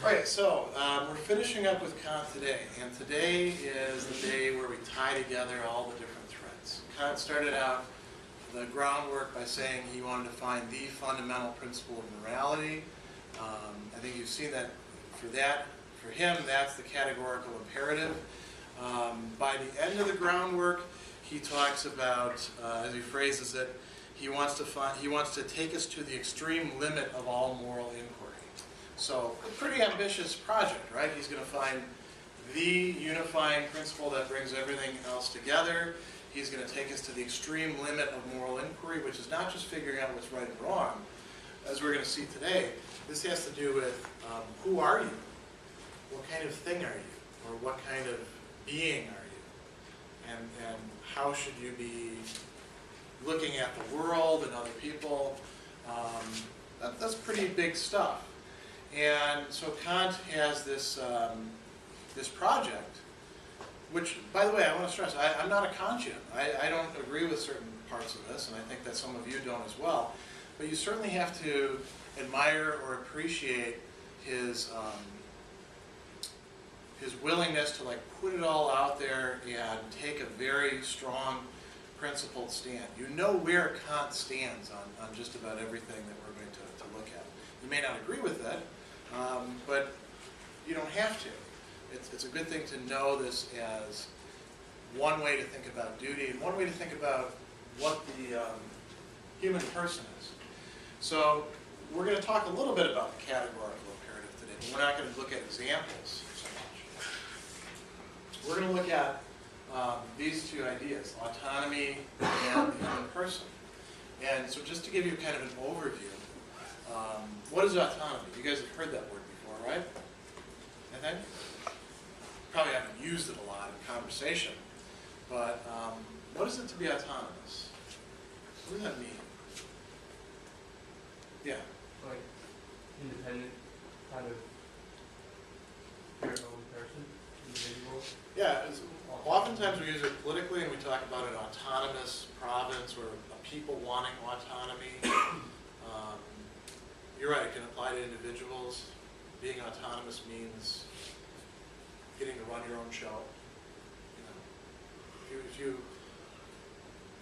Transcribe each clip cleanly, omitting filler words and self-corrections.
Okay, so we're finishing up with Kant today, and today is the day where we tie together all the different threads. Kant started out the groundwork by saying he wanted to find the fundamental principle of morality. I think you've seen that for him, that's the categorical imperative. By the end of the groundwork, he talks about, as he phrases it, he wants to take us to the extreme limit of all moral inquiry. So, a pretty ambitious project, right? He's going to find the unifying principle that brings everything else together. He's going to take us to the extreme limit of moral inquiry, which is not just figuring out what's right and wrong. As we're going to see today, this has to do with who are you? What kind of thing are you? Or what kind of being are you? And how should you be looking at the world and other people? That's pretty big stuff. And so Kant has this, this project, which, by the way, I want to stress, I'm not a Kantian. I don't agree with certain parts of this, and I think that some of you don't as well. But you certainly have to admire or appreciate his willingness to put it all out there and take a very strong principled stand. You know where Kant stands on just about everything that we're going to look at. You may not agree with it, but you don't have to. It's a good thing to know this as one way to think about duty and one way to think about what the human person is. So we're going to talk a little bit about the categorical imperative today, but we're not going to look at examples so much. We're going to look at these two ideas, autonomy and the human person. And so just to give you kind of an overview, what is autonomy? You guys have heard that word before, right? I think? Probably haven't used it a lot in conversation, but what is it to be autonomous? What does that mean? Yeah? Like, independent, kind of your own person, individual? Yeah, oftentimes we use it politically and we talk about an autonomous province or a people wanting autonomy. You're right, it can apply to individuals. Being autonomous means getting to run your own show.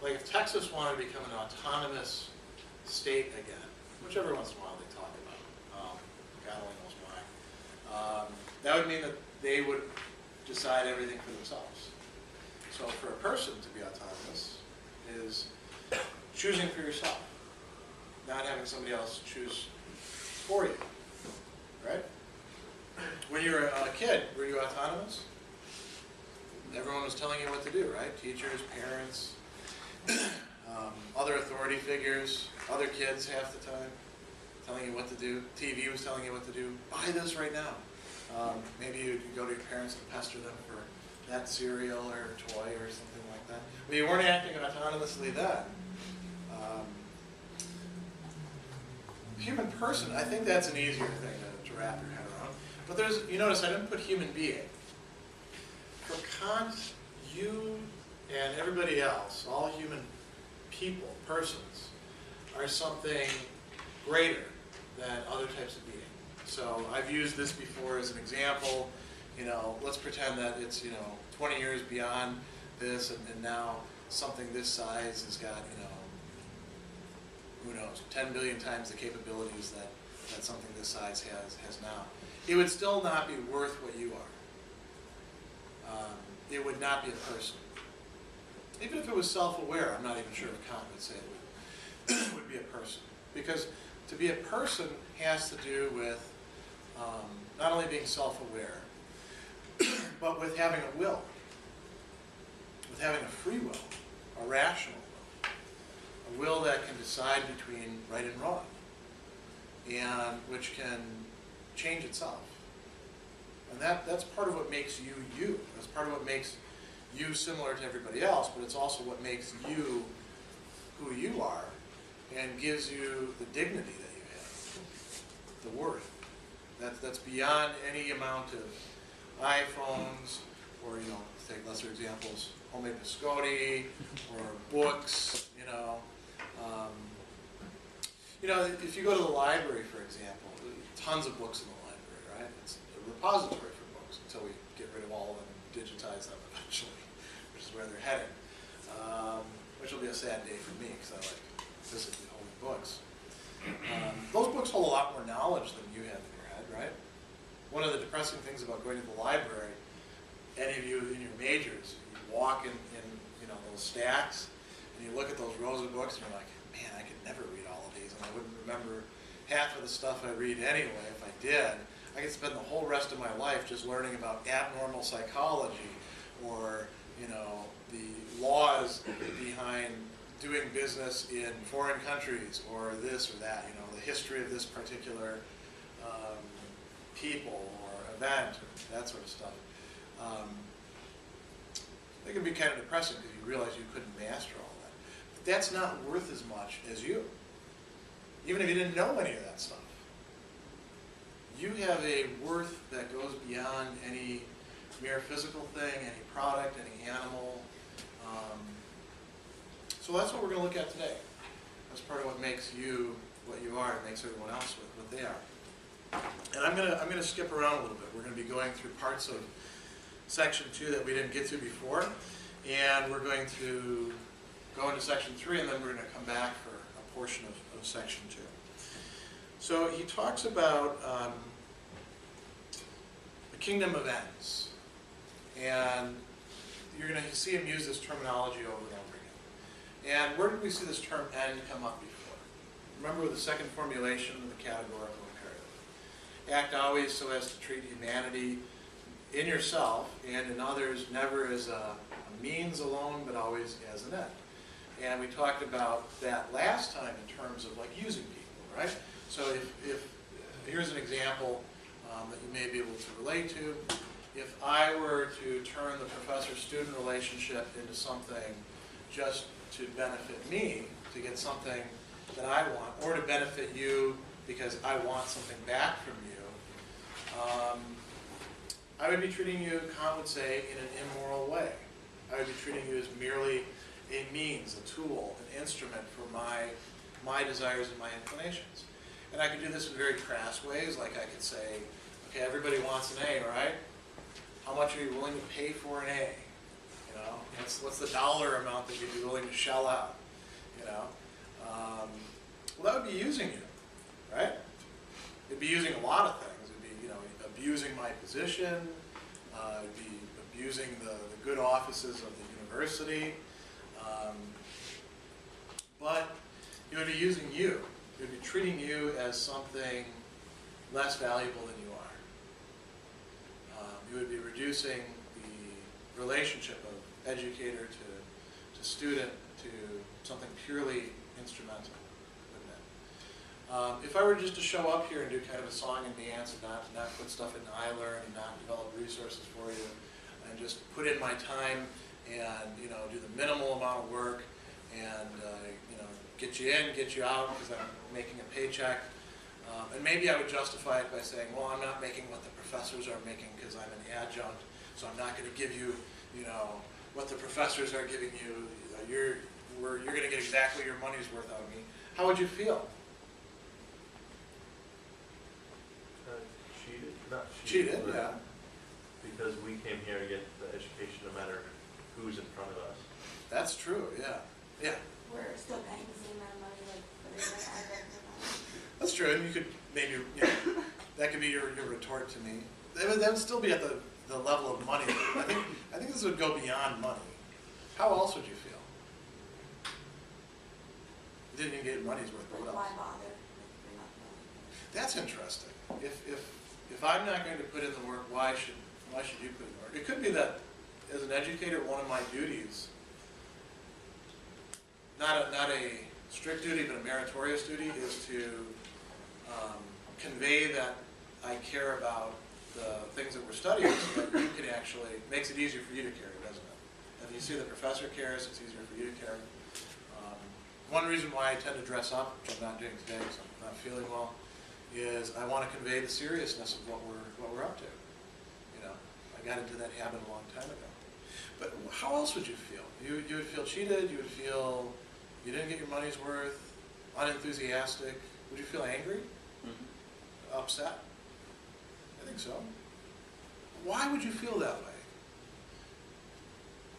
If Texas wanted to become an autonomous state again, which every once in a while they talk about, God only knows why, that would mean that they would decide everything for themselves. So for a person to be autonomous is choosing for yourself, not having somebody else choose for you, right? When you were a kid, were you autonomous? Everyone was telling you what to do, right? Teachers, parents, other authority figures, other kids half the time, telling you what to do. TV was telling you what to do. Buy this right now. Maybe you could go to your parents and pester them for that cereal or toy or something like that. But you weren't acting autonomously then. Human person, I think that's an easier thing to wrap your head around. But you notice I didn't put human being. For Kant, you and everybody else, all human people, persons, are something greater than other types of being. So I've used this before as an example. Let's pretend that it's 20 years beyond this, and now something this size has got who knows, 10 billion times the capabilities that something this size has now. It would still not be worth what you are. It would not be a person. Even if it was self-aware, I'm not even sure if Kant would say it would be a person. Because to be a person has to do with not only being self-aware, but with having a will, with having a free will, a rational will, a will that can decide between right and wrong, and which can change itself. And that's part of what makes you you. That's part of what makes you similar to everybody else, but it's also what makes you who you are and gives you the dignity that you have, the worth. That's beyond any amount of iPhones or, to take lesser examples, homemade biscotti or books, if you go to the library, for example, tons of books in the library, right? It's repository for books until we get rid of all of them and digitize them eventually, which is where they're heading. Which will be a sad day for me because I like physically holding books. Those books hold a lot more knowledge than you have in your head, right? One of the depressing things about going to the library, any of you in your majors, you walk in those stacks and you look at those rows of books and you're like, man, I could never read all of these and I wouldn't remember half of the stuff I read anyway. If I did, I could spend the whole rest of my life just learning about abnormal psychology or, the laws behind doing business in foreign countries or this or that, the history of this particular people or event, or that sort of stuff. It can be kind of depressing because you realize you couldn't master all that. But that's not worth as much as you, even if you didn't know any of that stuff. You have a worth that goes beyond any mere physical thing, any product, any animal. So that's what we're going to look at today. That's part of what makes you what you are and makes everyone else what they are. And I'm going to skip around a little bit. We're going to be going through parts of section 2 that we didn't get to before, and we're going to go into section 3, and then we're going to come back for a portion of section 2. So he talks about the kingdom of ends, and you're going to see him use this terminology over and over again. And where did we see this term end come up before? Remember the second formulation of the categorical imperative. Act always so as to treat humanity in yourself and in others never as a means alone, but always as an end. And we talked about that last time in terms of like using people, right? So if here's an example that you may be able to relate to. If I were to turn the professor-student relationship into something just to benefit me, to get something that I want, or to benefit you because I want something back from you, I would be treating you, Kant would say, in an immoral way. I would be treating you as merely a means, a tool, an instrument for my desires and my inclinations. And I could do this in very crass ways, like I could say, okay, everybody wants an A, right? How much are you willing to pay for an A? What's the dollar amount that you'd be willing to shell out? Well, that would be using you, right? It'd be using a lot of things. It'd be, abusing my position. It'd be abusing the good offices of the university. But it would be using you. It would be treating you as something less valuable than you are. You would be reducing the relationship of educator to student to something purely instrumental, wouldn't it? If I were just to show up here and do kind of a song and dance and not put stuff in iLearn and not develop resources for you and just put in my time and do the minimal amount of work and get you in, get you out because I'm making a paycheck, and maybe I would justify it by saying, well, I'm not making what the professors are making because I'm an adjunct, so I'm not going to give you what the professors are giving you. You're going to get exactly your money's worth out of me. How would you feel? Cheated? Not cheated. Cheated, yeah. Because we came here to get the education no matter who's in front of us. That's true, yeah. Yeah. We're still paying the same amount of money like whatever I read for. That's true, and you could maybe, that could be your retort to me. That would still be at the level of money. I think this would go beyond money. How else would you feel? You didn't even get money's worth, but what Why else? bother? We're not going. That's interesting. If I'm not going to put in the work, why should you put in the work? It could be that as an educator, one of my duties, not a strict duty, but a meritorious duty, is to convey that I care about the things that we're studying so that you can actually, makes it easier for you to carry, doesn't it? If you see the professor cares, it's easier for you to carry. One reason why I tend to dress up, which I'm not doing today because I'm not feeling well, is I want to convey the seriousness of what we're up to. I got into that habit a long time ago. But how else would you feel? You would feel cheated, you would feel you didn't get your money's worth, unenthusiastic. Would you feel angry? Mm-hmm. Upset? I think so. why would you feel that way?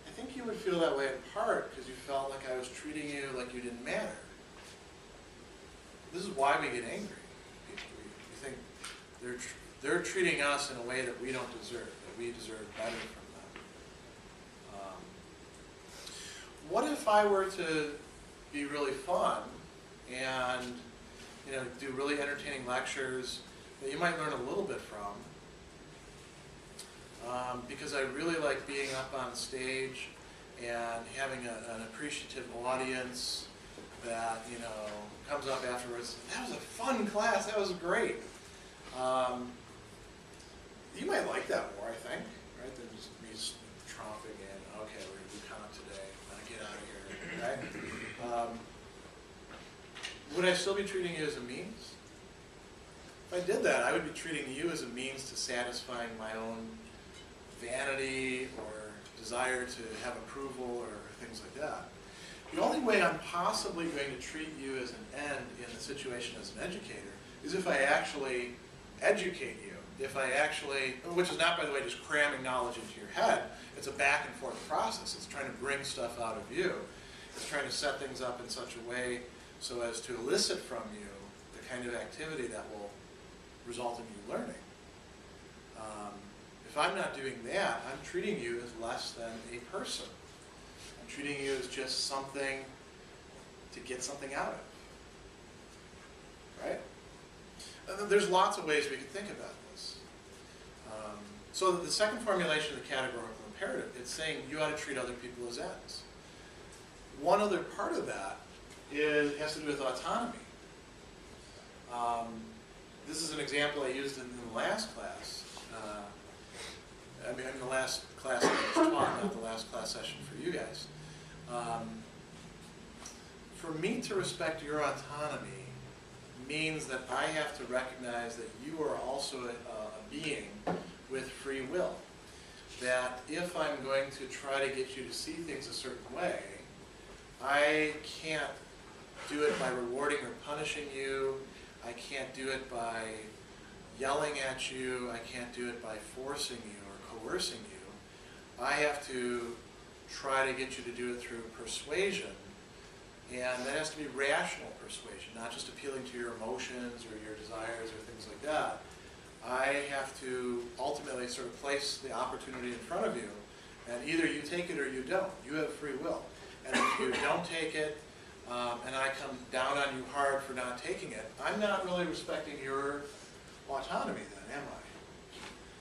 I think you would feel that way in part because you felt like I was treating you like you didn't matter. This is why we get angry. We think they're treating us in a way that we don't deserve, that we deserve better from them. What if I were to be really fun and do really entertaining lectures that you might learn a little bit from? Because I really like being up on stage and having an appreciative audience that comes up afterwards. That was a fun class. That was great. You might like that more, I think, right? Than just me tromping in. Okay, we're gonna do Kant today. Get out of here, right? Would I still be treating you as a means? If I did that, I would be treating you as a means to satisfying my own vanity or desire to have approval or things like that. The only way I'm possibly going to treat you as an end in the situation as an educator is if I actually educate you. If I actually, which is not, by the way, just cramming knowledge into your head. It's a back and forth process. It's trying to bring stuff out of you. It's trying to set things up in such a way so as to elicit from you the kind of activity that will result in you learning. If I'm not doing that, I'm treating you as less than a person. I'm treating you as just something to get something out of, right? And there's lots of ways we could think about this. So the second formulation of the categorical imperative, it's saying you ought to treat other people as ends. One other part of that has to do with autonomy. This is an example I used in the last class. In the last class I was taught, not the last class session for you guys. For me to respect your autonomy means that I have to recognize that you are also a being with free will. That if I'm going to try to get you to see things a certain way, I can't do it by rewarding or punishing you. I can't do it by yelling at you. I can't do it by forcing you or coercing you. I have to try to get you to do it through persuasion. And that has to be rational persuasion, not just appealing to your emotions or your desires or things like that. I have to ultimately sort of place the opportunity in front of you, and either you take it or you don't. You have free will. And if you don't take it, and I come down on you hard for not taking it, I'm not really respecting your autonomy then, am I?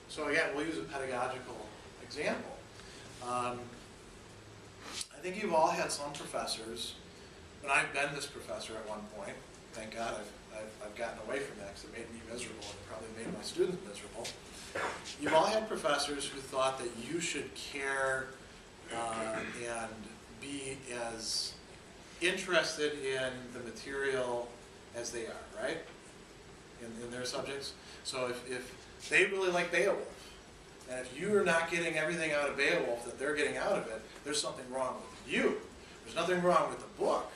So again, we'll use a pedagogical example. I think you've all had some professors, and I've been this professor at one point. Thank God I've gotten away from that because it made me miserable and it probably made my students miserable. You've all had professors who thought that you should care and be as interested in the material as they are, right? In their subjects. So if they really like Beowulf, and if you are not getting everything out of Beowulf that they're getting out of it, there's something wrong with you. There's nothing wrong with the book.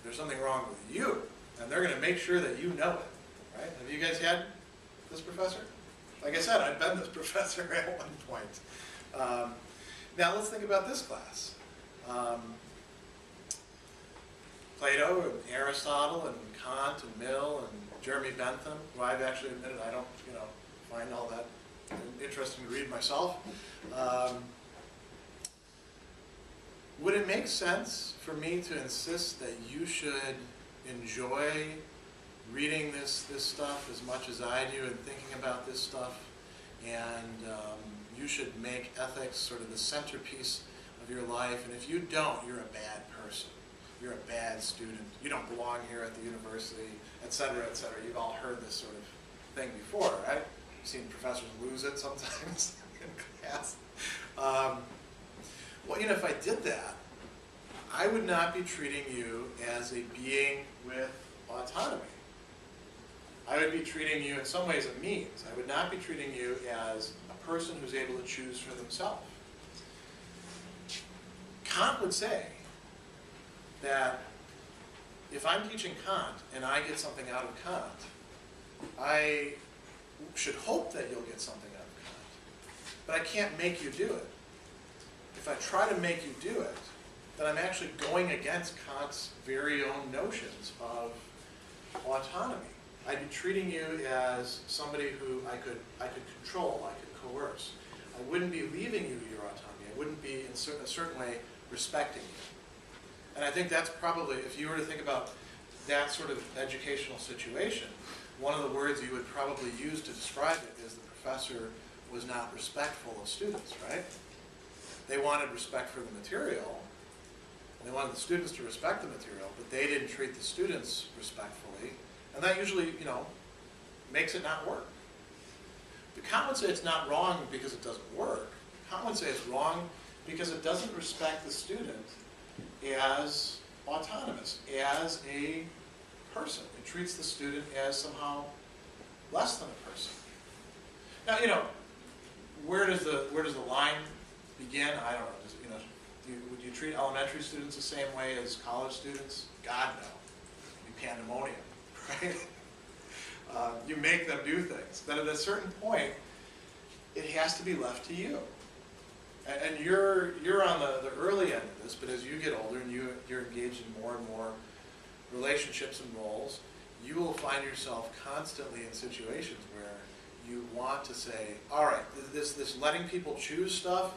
There's something wrong with you. And they're going to make sure that you know it, right? Have you guys had this professor? Like I said, I've been this professor at one point. Now let's think about this class. Plato and Aristotle and Kant and Mill and Jeremy Bentham, who I've actually admitted I don't, find all that interesting to read myself. Would it make sense for me to insist that you should enjoy reading this stuff as much as I do and thinking about this stuff, and you should make ethics sort of the centerpiece of your life, and if you don't, you're a bad person. You're a bad student. You don't belong here at the university, et cetera, et cetera. You've all heard this sort of thing before, right? You've seen professors lose it sometimes in class. Well, if I did that, I would not be treating you as a being with autonomy. I would be treating you in some ways a means. I would not be treating you as a person who's able to choose for themselves. Kant would say that if I'm teaching Kant and I get something out of Kant, I should hope that you'll get something out of Kant. but I can't make you do it. If I try to make you do it, then I'm actually going against Kant's very own notions of autonomy. I'd be treating you as somebody who I could control, I could coerce. I wouldn't be leaving you your autonomy. I wouldn't be, in a certain way, respecting you. And I think that's probably, if you were to think about that sort of educational situation, one of the words you would probably use to describe it is the professor was not respectful of students, right? They wanted respect for the material, and they wanted the students to respect the material, but they didn't treat the students respectfully, and that usually, makes it not work. But Kant would say it's not wrong because it doesn't work. Kant would say it's wrong because it doesn't respect the student as autonomous, as a person. It treats the student as somehow less than a person. Now, where does the line begin? I don't know. Would you treat elementary students the same way as college students? God, no. It'd be pandemonium, right? You make them do things. But at a certain point, it has to be left to you. And you're on the early end of this, but as you get older and you're engaged in more and more relationships and roles, you will find yourself constantly in situations where you want to say, all right, this letting people choose stuff,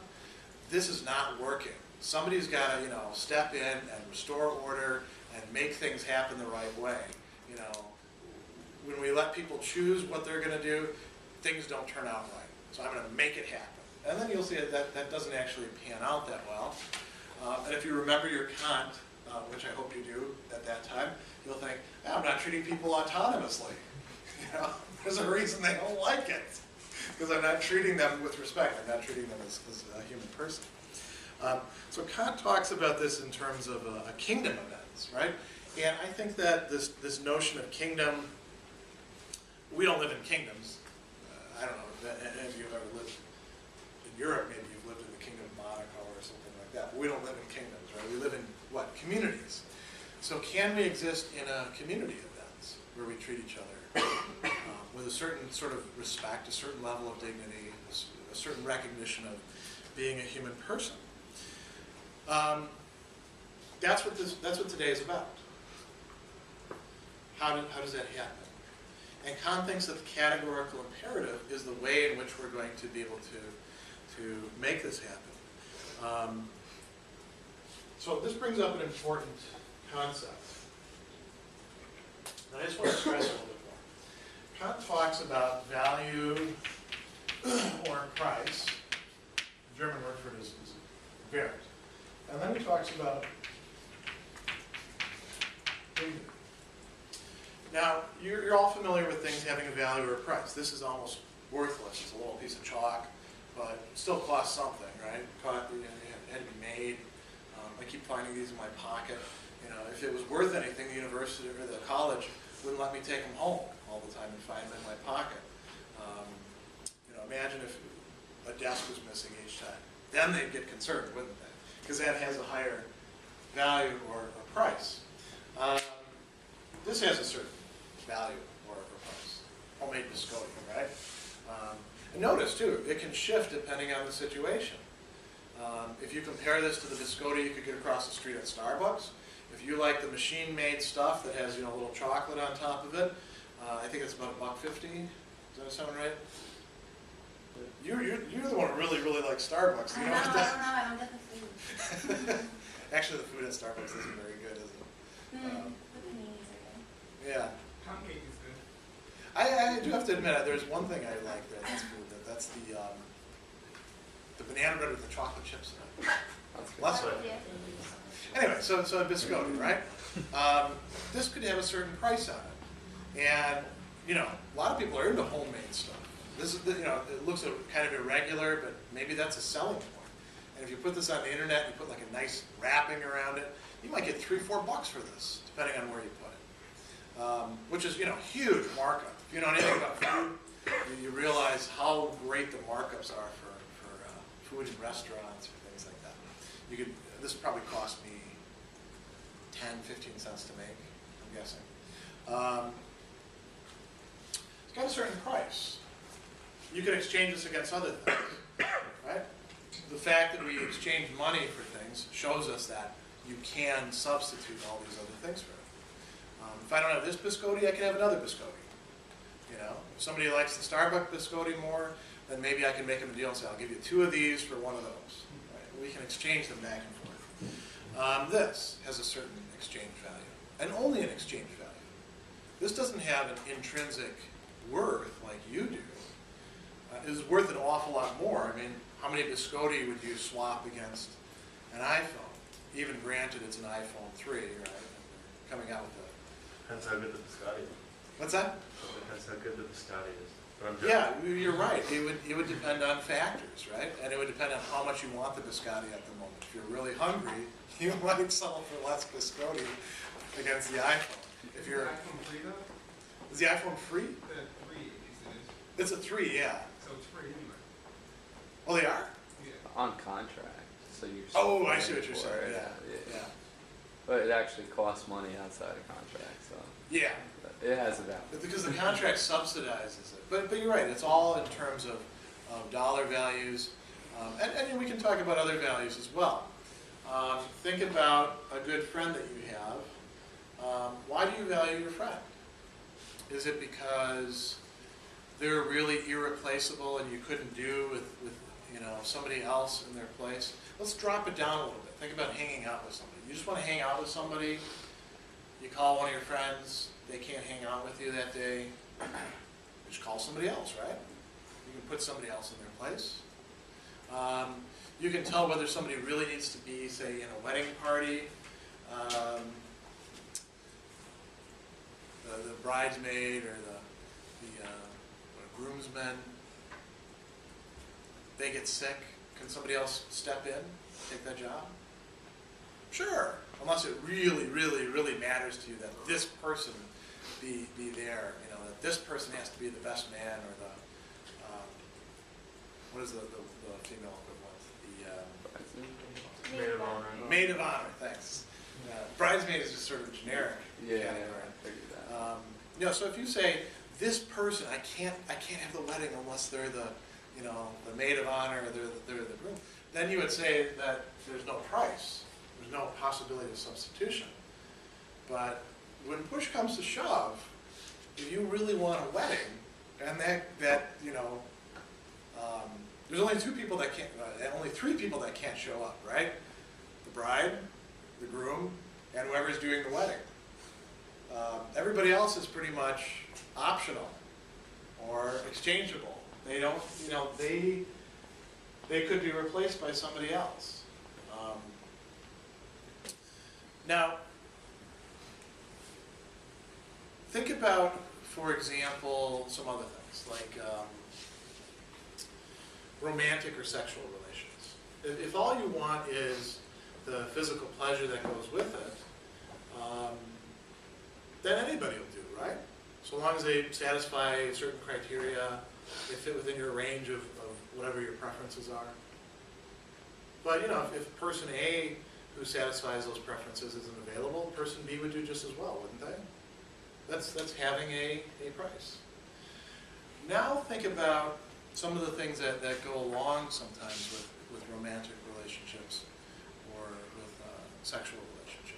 this is not working. Somebody's got to, step in and restore order and make things happen the right way. When we let people choose what they're going to do, things don't turn out right. So I'm going to make it happen. And then you'll see that doesn't actually pan out that well. And if you remember your Kant, which I hope you do at that time, you'll think, I'm not treating people autonomously. There's a reason they don't like it. Because I'm not treating them with respect. I'm not treating them as a human person. So Kant talks about this in terms of a kingdom of ends, right? And I think that this notion of kingdom, we don't live in kingdoms. I don't know if any of you have ever lived in Europe. Maybe you've lived in the Kingdom of Monaco or something like that. But we don't live in kingdoms, right? We live in, what, communities. So can we exist in a community of ends where we treat each other with a certain sort of respect, a certain level of dignity, a certain recognition of being a human person? That's what today is about. How does that happen? And Kant thinks that the categorical imperative is the way in which we're going to be able to make this happen. So this brings up an important concept. And I just want to stress a little bit more. Kant talks about value or price. The German word for it is Wert. And then he talks about dignity. Now, you're all familiar with things having a value or a price. This is almost worthless. It's a little piece of chalk, but it still costs something, right? It had to be made. I keep finding these in my pocket. If it was worth anything, the university or the college wouldn't let me take them home all the time and find them in my pocket. Imagine if a desk was missing each time. Then they'd get concerned, wouldn't they? Because that has a higher value or a price. This has a certain value or price. Homemade biscotti, right? And notice, too, it can shift depending on the situation. If you compare this to the biscotti you could get across the street at Starbucks, if you like the machine-made stuff that has, a little chocolate on top of it, I think it's about $1.50. Does that sound right? You're the one who really likes Starbucks. I don't get the food. Actually, the food at Starbucks isn't very good, is it? The paninis are good. Yeah. Pound cake is good. I do have to admit, there's one thing I like there that's food. That's the banana bread with the chocolate chips in it. Less of it. Anyway, so a biscotti, right? This could have a certain price on it. And, a lot of people are into homemade stuff. This is, it looks kind of irregular, but maybe that's a selling point. And if you put this on the internet and you put like a nice wrapping around it, you might get $3-4 for this, depending on where you put it. Which is, huge markup. If you know anything about food, you realize how great the markups are for food in restaurants or things like that. This probably cost me 10-15 cents to make, I'm guessing. It's got a certain price. You can exchange this against other things, right? The fact that we exchange money for things shows us that you can substitute all these other things for it. If I don't have this biscotti, I can have another biscotti. You know, if somebody likes the Starbucks biscotti more, then maybe I can make them a deal and say, I'll give you 2 of these for 1 of those. Right? We can exchange them back and forth. This has a certain exchange value, and only an exchange value. This doesn't have an intrinsic worth like you do. It is worth an awful lot more. I mean, how many biscotti would you swap against an iPhone? Even granted it's an iPhone 3, right? Coming out with Depends how good the biscotti is. what's that? Depends how good the biscotti is. But I'm Yeah, you're right. It would depend on factors, right? And it would depend on how much you want the biscotti at the moment. If you're really hungry, you might settle for less biscotti against the iPhone. If you're, iPhone 3 though? is the iPhone free? The 3 at least it is. It's a 3, yeah. So it's free anyway. Oh, they are? Yeah. On contract, so you're. Oh, still I see what paying you're for saying. it, Yeah. But it actually costs money outside of contract, so Yeah. it has a value. But because the contract subsidizes it. But you're right, it's all in terms of dollar values. And we can talk about other values as well. Think about a good friend that you have. Why do you value your friend? Is it because they're really irreplaceable and you couldn't do with you know, somebody else in their place? Let's drop it down a little bit. Think about hanging out with somebody. You just want to hang out with somebody. You call one of your friends. They can't hang out with you that day. You just call somebody else, right? You can put somebody else in their place. You can tell whether somebody really needs to be, say, in a wedding party. The bridesmaid or the groomsmen, they get sick. Can somebody else step in, take that job? Sure, unless it really, really, really matters to you that this person be there. You know, that this person has to be the best man or the what is the female equivalent? Maid of honor. Maid of honor. Thanks. Bridesmaid is just sort of a generic Yeah, category. I figured that. You know, so if you say this person, I can't have the wedding unless they're the, you know, the maid of honor or they're the groom, then you would say that there's no price, there's no possibility of substitution. But when push comes to shove, if you really want a wedding, and that you know, there's only 2 people that can't, only 3 people that can't show up, right? The bride, the groom, and whoever's doing the wedding. Everybody else is pretty much optional or exchangeable. They don't, you know, they could be replaced by somebody else. Now, think about, for example, some other things like romantic or sexual relations. If all you want is the physical pleasure that goes with it, then anybody will do, right? So long as they satisfy certain criteria, they fit within your range of whatever your preferences are. But you know, if person A who satisfies those preferences isn't available, person B would do just as well, wouldn't they? That's having a price. Now think about some of the things that go along sometimes with romantic relationships or with sexual relationships.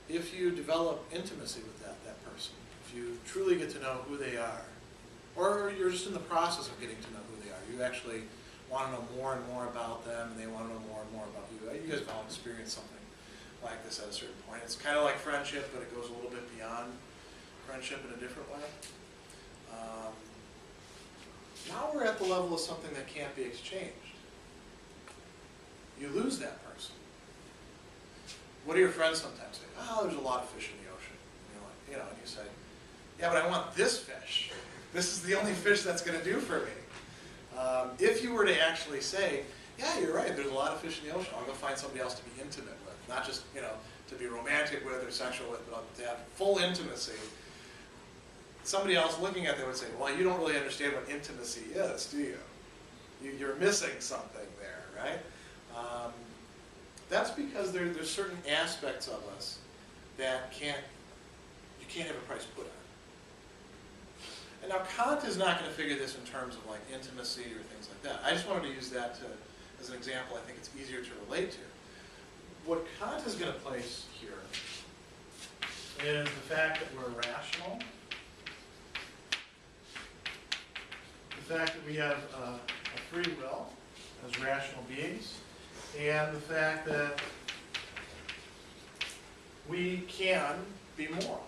If you develop intimacy with that person, if you truly get to know who they are, or you're just in the process of getting to know who they are, you actually want to know more and more about them, and they want to know more and more about you. You guys have all experienced something like this at a certain point. It's kind of like friendship, but it goes a little bit beyond friendship in a different way. Now we're at the level of something that can't be exchanged. You lose that person. What do your friends sometimes say? Oh, there's a lot of fish in the ocean. And you're like, you know, and you say, yeah, but I want this fish. This is the only fish that's going to do for me. If you were to actually say, yeah, you're right, there's a lot of fish in the ocean, I'll go find somebody else to be intimate with. Not just, you know, to be romantic with or sexual with, but to have full intimacy. Somebody else looking at that would say, well, you don't really understand what intimacy is, do you? You're missing something there, right? That's because there's certain aspects of us that you can't have a price put on. And now Kant is not going to figure this in terms of like intimacy or things like that. I just wanted to use that as an example. I think it's easier to relate to. What Kant is going to place here is the fact that we're rational, the fact that we have a free will as rational beings, and the fact that we can be moral.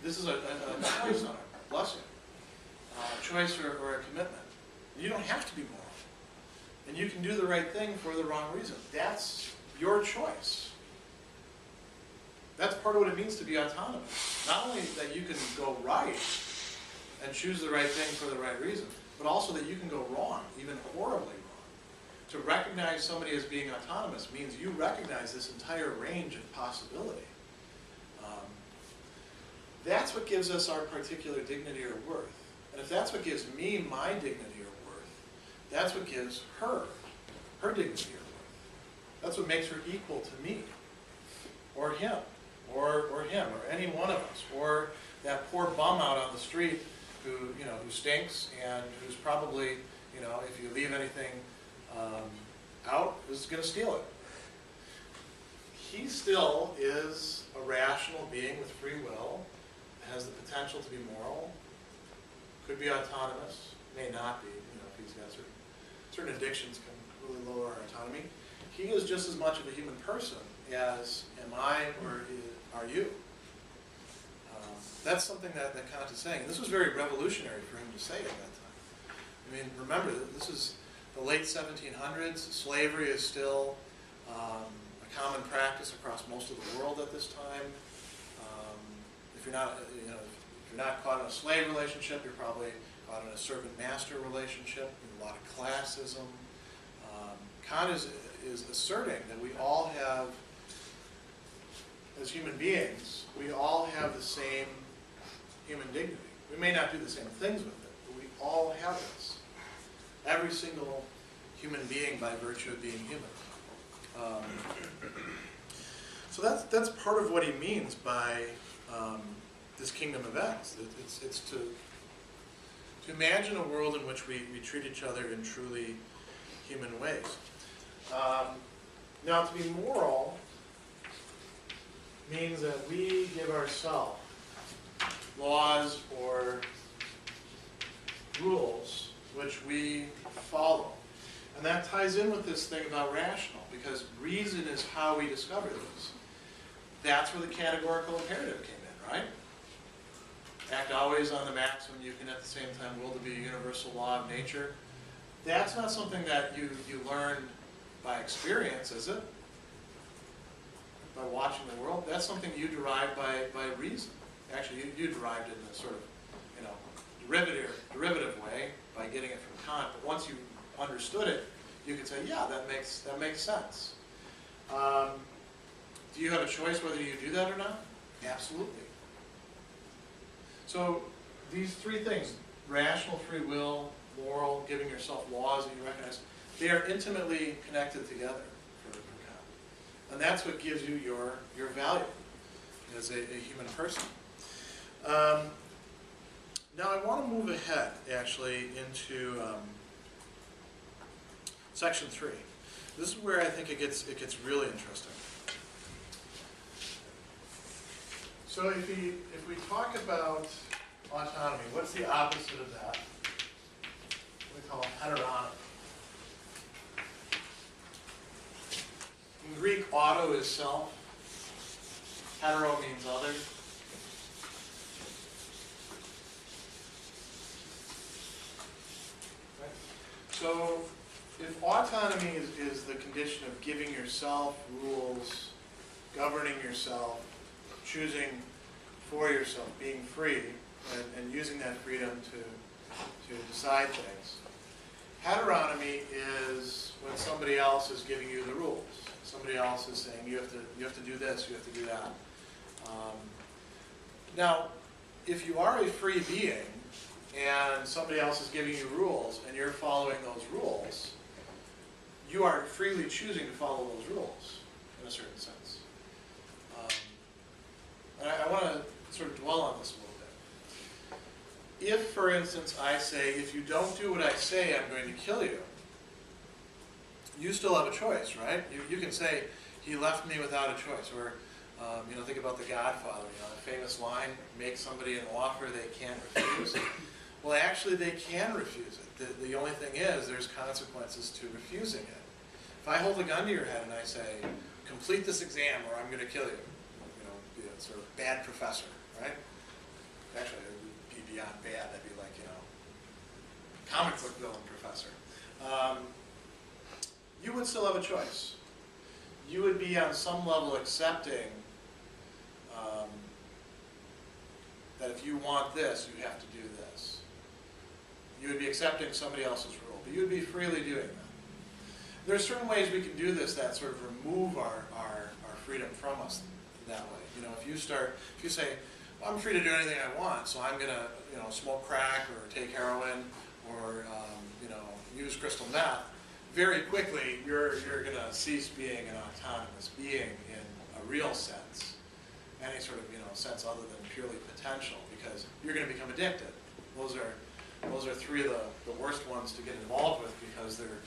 This is a choice on it, blessing, a choice or a commitment. You don't have to be moral. And you can do the right thing for the wrong reason. That's your choice. That's part of what it means to be autonomous. Not only that you can go right and choose the right thing for the right reason, but also that you can go wrong, even horribly wrong. To recognize somebody as being autonomous means you recognize this entire range of possibility. That's what gives us our particular dignity or worth. And if that's what gives me my dignity or worth, that's what gives her dignity or worth. That's what makes her equal to me, or him, or him, or any one of us, or that poor bum out on the street who stinks and who's probably, if you leave anything out, is going to steal it. He still is a rational being with free will, has the potential to be moral, could be autonomous, may not be, if he's got certain addictions can really lower our autonomy. He is just as much of a human person as am I or are you. That's something that Kant is saying. And this was very revolutionary for him to say at that time. I mean, remember, this is the late 1700s. Slavery is still a common practice across most of the world at this time. If you're not caught in a slave relationship, you're probably caught in a servant-master relationship. There's a lot of classism. Kant is asserting that we all have, as human beings, we all have the same human dignity. We may not do the same things with it, but we all have this. Every single human being by virtue of being human. So that's part of what he means by this kingdom of X. It's to imagine a world in which we treat each other in truly human ways. Now, to be moral means that we give ourselves laws or rules which we follow. And that ties in with this thing about rational, because reason is how we discover these. That's where the categorical imperative came in, right? Act always on the maxim, you can at the same time will to be a universal law of nature. That's not something that you learn by experience, is it? By watching the world? That's something you derive by reason. Actually, you derived it in a sort of, derivative way by getting it from Kant. But once you understood it, you could say, yeah, that makes sense. Do you have a choice whether you do that or not? Absolutely. So these three things, rational, free will, moral, giving yourself laws that you recognize, they are intimately connected together for Kant. And that's what gives you your value as a human person. Now I want to move ahead, actually, into section 3. This is where I think it gets really interesting. So if we talk about autonomy, what's the opposite of that? We call it heteronomy. In Greek, auto is self. Hetero means other. Right? So if autonomy is the condition of giving yourself rules, governing yourself, choosing for yourself, being free, and using that freedom to decide things. Heteronomy is when somebody else is giving you the rules. Somebody else is saying you have to do this, you have to do that. Now, if you are a free being and somebody else is giving you rules and you're following those rules, you are freely choosing to follow those rules in a certain sense. And I want to sort of dwell on this a little bit. if, for instance, I say, if you don't do what I say, I'm going to kill you, you still have a choice, right? You can say, he left me without a choice. Or, think about The Godfather, the famous line, make somebody an offer they can't refuse. Well, actually, they can refuse it. The only thing is, there's consequences to refusing it. If I hold a gun to your head and I say, complete this exam or I'm going to kill you, be a sort of bad professor, right? Actually, it would be beyond bad. That'd be like, comic book villain professor. You would still have a choice. You would be on some level accepting that if you want this, you have to do this. You would be accepting somebody else's rule, but you would be freely doing that. There are certain ways we can do this that sort of remove our freedom from us that way. If you say, well, I'm free to do anything I want, so I'm going to, smoke crack or take heroin or, use crystal meth, very quickly you're going to cease being an autonomous being in a real sense, any sort of, sense other than purely potential, because you're going to become addicted. Those are three of the worst ones to get involved with because they're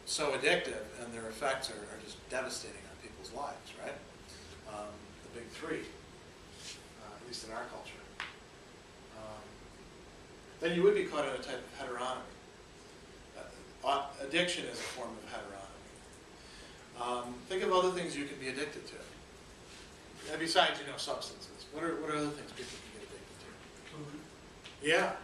so addictive and their effects are just devastating on people's lives, right? The big three, at least in our culture. Then you would be caught in a type of heteronomy. Addiction is a form of heteronomy. Think of other things you can be addicted to. And besides, substances. What are other things people can get addicted to? Food. Yeah.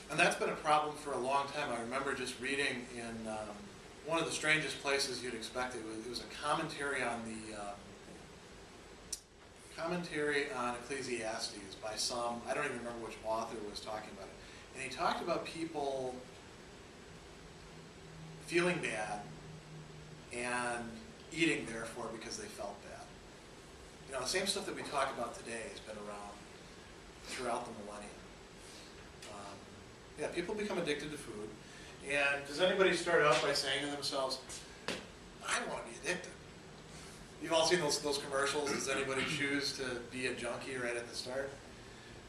And that's been a problem for a long time. I remember just reading in one of the strangest places you'd expect it. It was a commentary on Ecclesiastes by some, I don't even remember which author was talking about it. And he talked about people feeling bad and eating, therefore, because they felt bad. The same stuff that we talk about today has been around throughout the millennium. People become addicted to food. And does anybody start out by saying to themselves, I don't want to be addicted? You've all seen those commercials. Does anybody choose to be a junkie right at the start?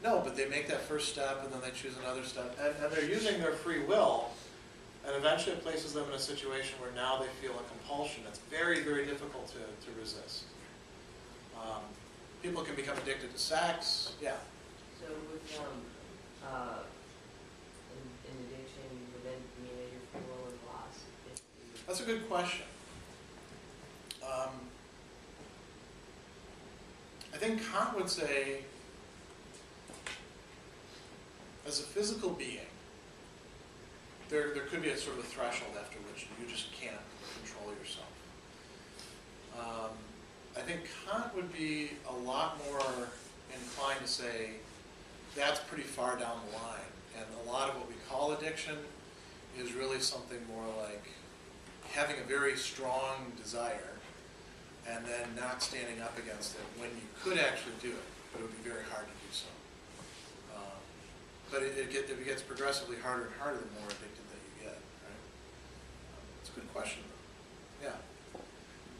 No, but they make that first step and then they choose another step. And they're using their free will, and eventually it places them in a situation where now they feel a compulsion that's very, very difficult to resist. People can become addicted to sex. Yeah. So with an addiction, would then mean that your free will is lost? That's a good question. I think Kant would say, as a physical being, there could be a sort of a threshold after which you just can't control yourself. I think Kant would be a lot more inclined to say that's pretty far down the line, and a lot of what we call addiction is really something more like having a very strong desire and then not standing up against it when you could actually do it, but it would be very hard to do so. But it gets progressively harder and harder the more addicted that you get, right? It's a good question, though. Yeah.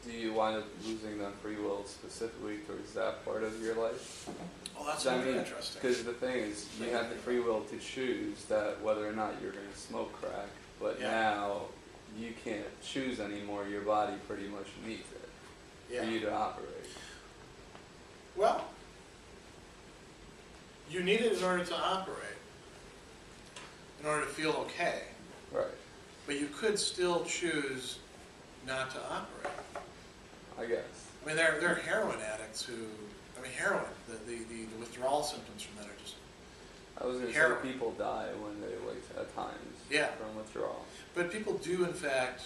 Do you wind up losing that free will specifically towards that part of your life? Well, that's So, really interesting. Because the thing is, you have the free will to choose that whether or not you're going to smoke crack, but Yeah. now you can't choose anymore. Your body pretty much needs it Yeah. for you to operate. Well, you need it in order to operate, in order to feel okay. Right. But you could still choose not to operate. I guess. I mean, there are heroin addicts who, heroin, the withdrawal symptoms from that are just, I was going to say Heroin. people die when they at times Yeah. from withdrawal. but people do in fact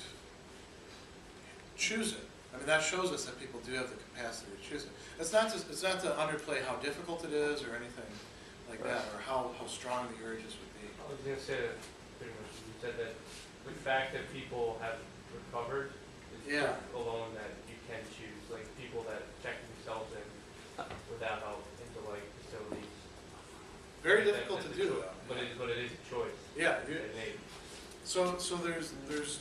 choose it. That shows us that people do have the capacity to choose it. It's not to underplay how difficult it is or anything like that, or how strong the urges would be. I was going to say that pretty much you said that the fact that people have recovered is Yeah. proof alone that you can choose. Like people that check themselves in without help into like facilities. Very That- difficult to that's a do, choice. though. But it is a choice. Yeah. That they- So there's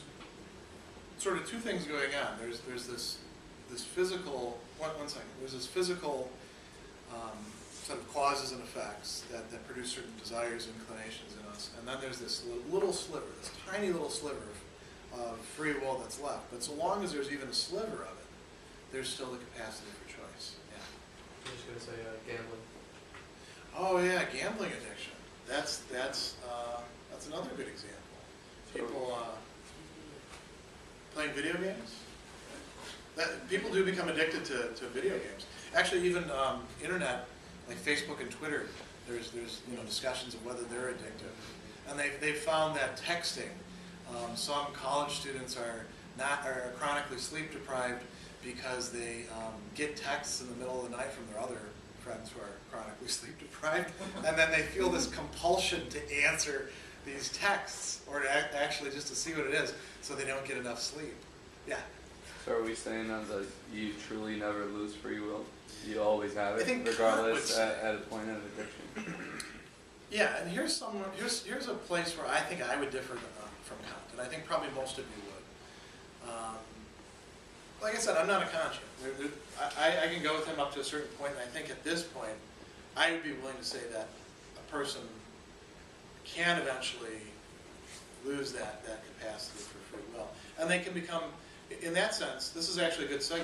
sort of two things going on. There's this physical, one second, there's this physical sort of cause causes and effects that produce certain desires, inclinations in us. And then there's this little sliver, this tiny little sliver of free will that's left. But so long as there's even a sliver of it, there's still the capacity for choice. Yeah. I'm just gonna say gambling. Oh yeah, gambling addiction. That's another good example. People playing video games. People do become addicted to video games. Actually, even internet, like Facebook and Twitter, there's discussions of whether they're addictive, and they've found that texting. Some college students are chronically sleep deprived because they get texts in the middle of the night from their other friends who are chronically sleep deprived, and then they feel this compulsion to answer these texts or to actually just to see what it is, so they don't get enough sleep. Yeah. So are we saying that you truly never lose free will? You always have I it, think Kant regardless would say- at a point of addiction? Yeah, and here's a place where I think I would differ from Kant, and I think probably most of you would. Like I said, I'm not a Kantian. I can go with him up to a certain point, and I think at this point, I would be willing to say that a person can eventually lose that capacity for free will. And they can become, in that sense, this is actually a good segue,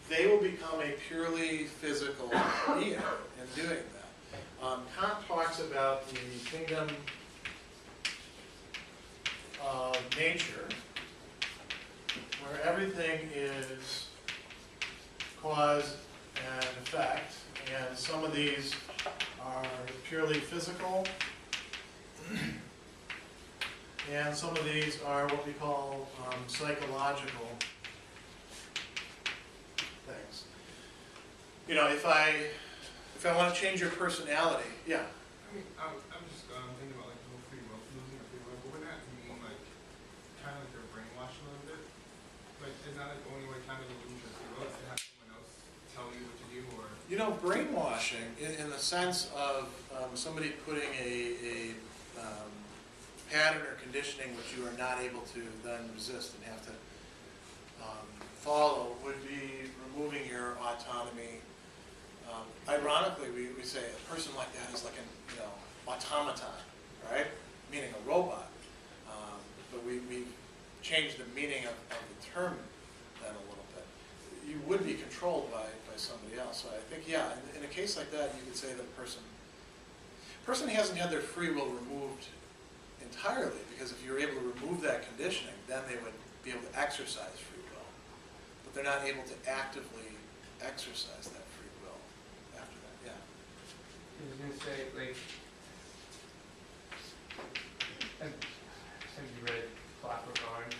they will become a purely physical being in doing that. Kant talks about the kingdom of nature, where everything is cause and effect, and some of these are purely physical, and some of these are what we call psychological things. You know, if I want to change your personality, yeah. I mean, I'm just thinking about like the whole free will, losing your free will, but wouldn't that mean like kind of like you're brainwashed a little bit? Like, is that like the only way kind of to lose your free will is to have someone else tell you what to do, or? You know, brainwashing in the sense of somebody putting a pattern or conditioning which you are not able to then resist and have to follow would be removing your autonomy. Ironically, we say a person like that is like an automaton, right? Meaning a robot. But we changed the meaning of the term then a little bit. You would be controlled by somebody else. So I think, yeah, in a case like that, you could say that a person hasn't had their free will removed entirely, because if you're able to remove that conditioning, then they would be able to exercise free will. But they're not able to actively exercise that free will after that, yeah. I was gonna say, like, have you read Clockwork Orange?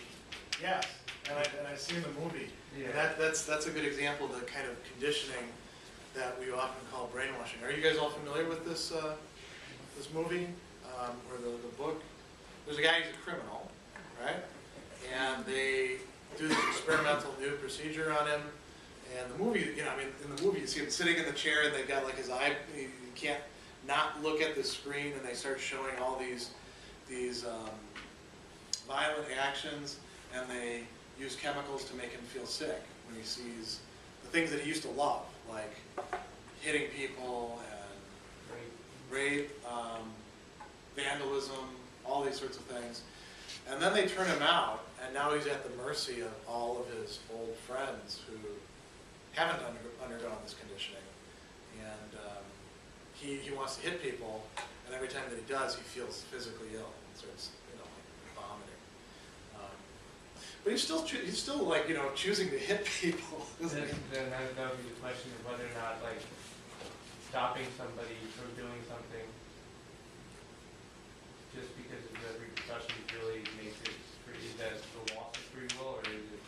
Yes, and I've seen the movie. Yeah. And that's a good example of the kind of conditioning that we often call brainwashing. Are you guys all familiar with this this movie or the book? There's a guy who's a criminal, right? And they do this experimental new procedure on him. And the movie, in the movie you see him sitting in the chair and they've got like his eye, you can't not look at the screen, and they start showing all these violent actions, and they use chemicals to make him feel sick when he sees the things that he used to love, like hitting people and rape, vandalism, all these sorts of things. And then they turn him out, and now he's at the mercy of all of his old friends who haven't undergone this conditioning. And he wants to hit people, and every time that he does, he feels physically ill and starts, like vomiting. But he's still like, choosing to hit people. Then that would be the question of whether or not, like, stopping somebody from doing something just because of the repercussions really makes it free. Is that the loss of free will, or is it?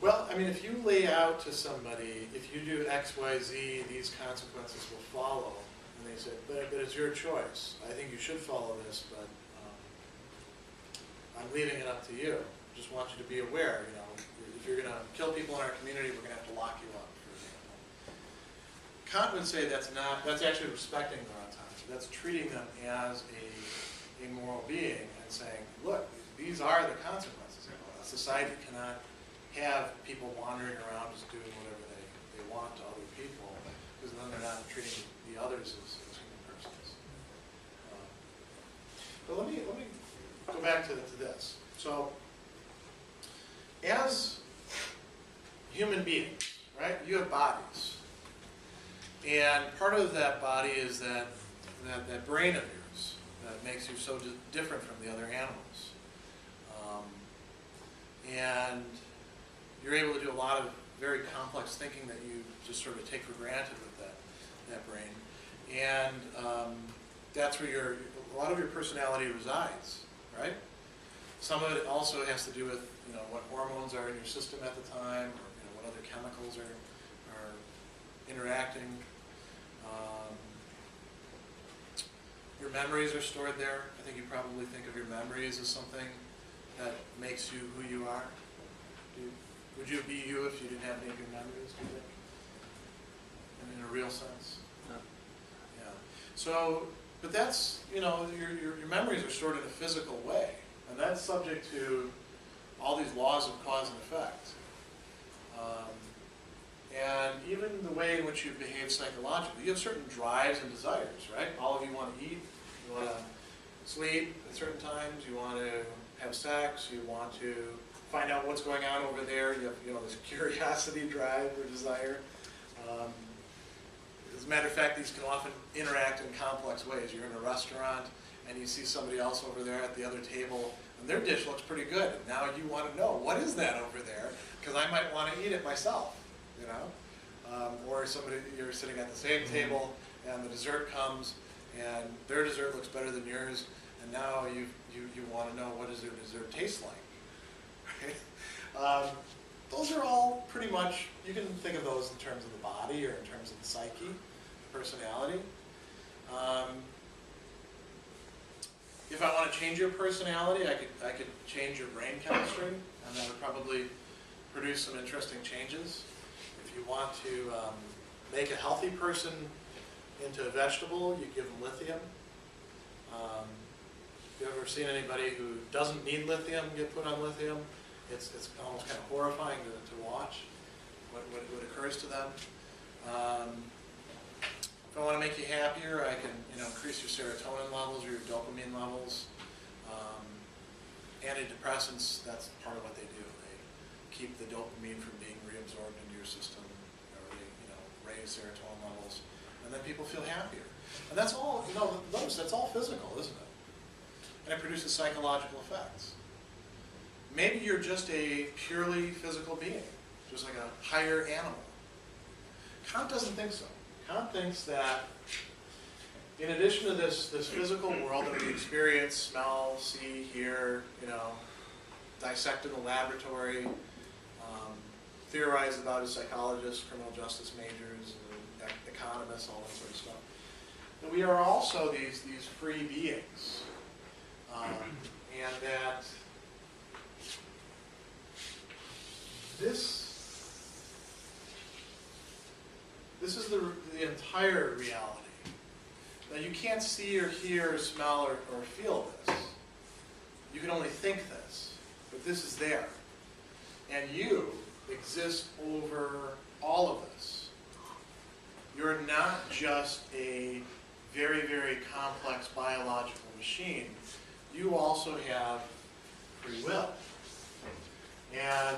Well, if you lay out to somebody, if you do X, Y, Z, these consequences will follow, and they say, but it's your choice. I think you should follow this, but I'm leaving it up to you. I just want you to be aware, if you're going to kill people in our community, we're going to have to lock you up, for example. Kant would say that's actually respecting their autonomy. That's treating them as a moral being and saying, look, these are the consequences. A society cannot have people wandering around just doing whatever they want to other people, because then they're as human persons. But let me go back to this. So, as human beings, right, you have bodies. And part of that body is that brain of yours that makes you so different from the other animals. And you're able to do a lot of very complex thinking that you just sort of take for granted with that brain. And that's where a lot of your personality resides, right? Some of it also has to do with, you know, what hormones are in your system at the time, or, you know, what other chemicals are interacting. Your memories are stored there. I think you probably think of your memories as something that makes you who you are. Would you be you if you didn't have any of your memories, do you think? In a real sense? No. Yeah. So, but that's, you know, your memories are stored in a physical way. And that's subject to all these laws of cause and effect. And even the way in which you behave psychologically. You have certain drives and desires, right? All of you want to eat, you want to sleep at certain times, you want to have sex, you want to find out what's going on over there. You have, you know, this curiosity drive or desire. As a matter of fact, these can often interact in complex ways. You're in a restaurant and you see somebody else over there at the other table and their dish looks pretty good. And now you want to know, what is that over there? Because I might want to eat it myself, you know? Or somebody, you're sitting at the same table and the dessert comes and their dessert looks better than yours, and now you want to know, what does their dessert taste like? Right? Those are all pretty much, you can think of those in terms of the body or in terms of the psyche, personality. If I want to change your personality, I could change your brain chemistry, and that would probably produce some interesting changes. If you want to make a healthy person into a vegetable, you give them lithium. Have you ever seen anybody who doesn't need lithium get put on lithium? It's almost kind of horrifying to watch what occurs to them. If I want to make you happier, I can, you know, increase your serotonin levels or your dopamine levels. Antidepressants, that's part of what they do. They keep the dopamine from being reabsorbed into your system, or they, you know, raise serotonin levels, and then people feel happier. And that's all, you know, notice that's all physical, isn't it? And it produces psychological effects. Maybe you're just a purely physical being, just like a higher animal. Kant doesn't think so. Kant thinks that in addition to this physical world that we experience, smell, see, hear, you know, dissect in the laboratory, theorize about as psychologists, criminal justice majors, and economists, all that sort of stuff, that we are also these free beings. And that this is the entire reality. Now you can't see or hear or smell or feel this. You can only think this, but this is there. And you exist over all of this. You're not just a very, very complex biological machine. You also have free will. And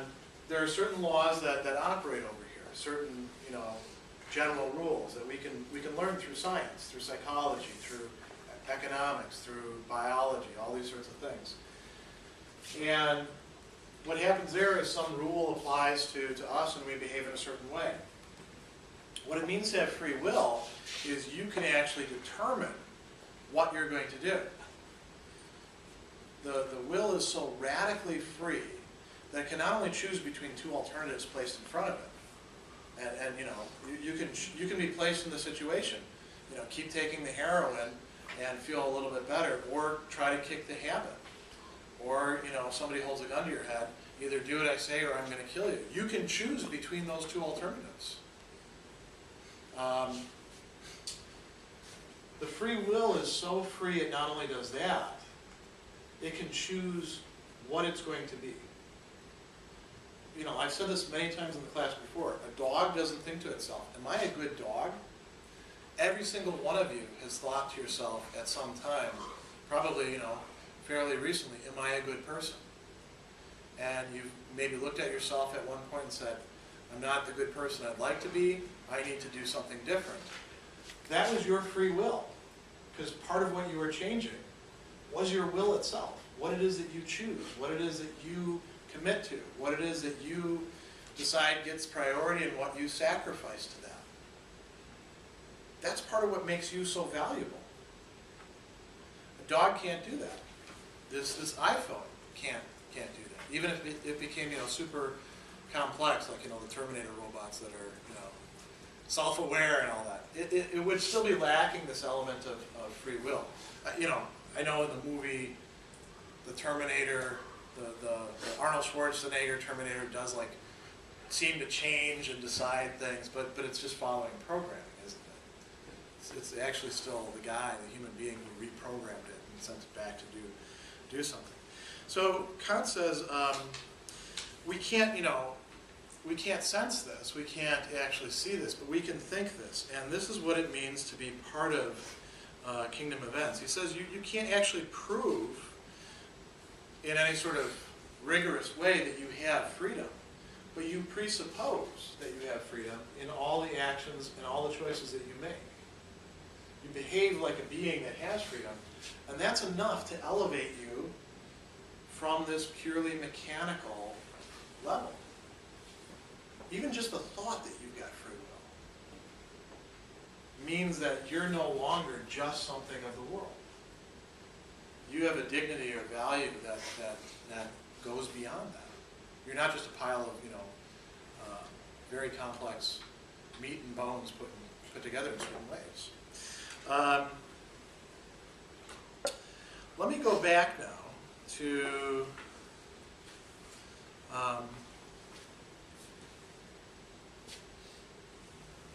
there are certain laws that operate over here, certain, you know, general rules that we can learn through science, through psychology, through economics, through biology, all these sorts of things. And what happens there is some rule applies to us and we behave in a certain way. What it means to have free will is you can actually determine what you're going to do. The will is so radically free that it can not only choose between two alternatives placed in front of it, and you know, you can be placed in the situation, you know, keep taking the heroin and feel a little bit better, or try to kick the habit, or, you know, somebody holds a gun to your head, either do what I say or I'm going to kill you. You can choose between those two alternatives. The free will is so free it not only does that, it can choose what it's going to be. You know, I've said this many times in the class before. A dog doesn't think to itself, am I a good dog? every single one of you has thought to yourself at some time, probably, fairly recently, am I a good person? And you've maybe looked at yourself at one point and said, I'm not the good person I'd like to be, I need to do something different. That was your free will, because part of what you were changing was your will itself. What it is that you choose, what it is that you commit to, what it is that you decide gets priority and what you sacrifice to that. That's part of what makes you so valuable. A dog can't do that. This iPhone can't do that. Even if it became super complex, like the Terminator robots that are self-aware and all that, it would still be lacking this element of free will. I know in the movie, the Terminator, the Arnold Schwarzenegger Terminator does seem to change and decide things, but it's just following programming, isn't it? It's actually still the guy, the human being who reprogrammed it and sent it back to do something. So Kant says we can't sense this, we can't actually see this, but we can think this, and this is what it means to be part of kingdom events. He says you can't actually prove in any sort of rigorous way that you have freedom, but you presuppose that you have freedom in all the actions and all the choices that you make. You behave like a being that has freedom, and that's enough to elevate you from this purely mechanical level. Even just the thought that you've got free will means that you're no longer just something of the world. You have a dignity or value that goes beyond that. You're not just a pile of very complex meat and bones put together in certain ways. Let me go back now to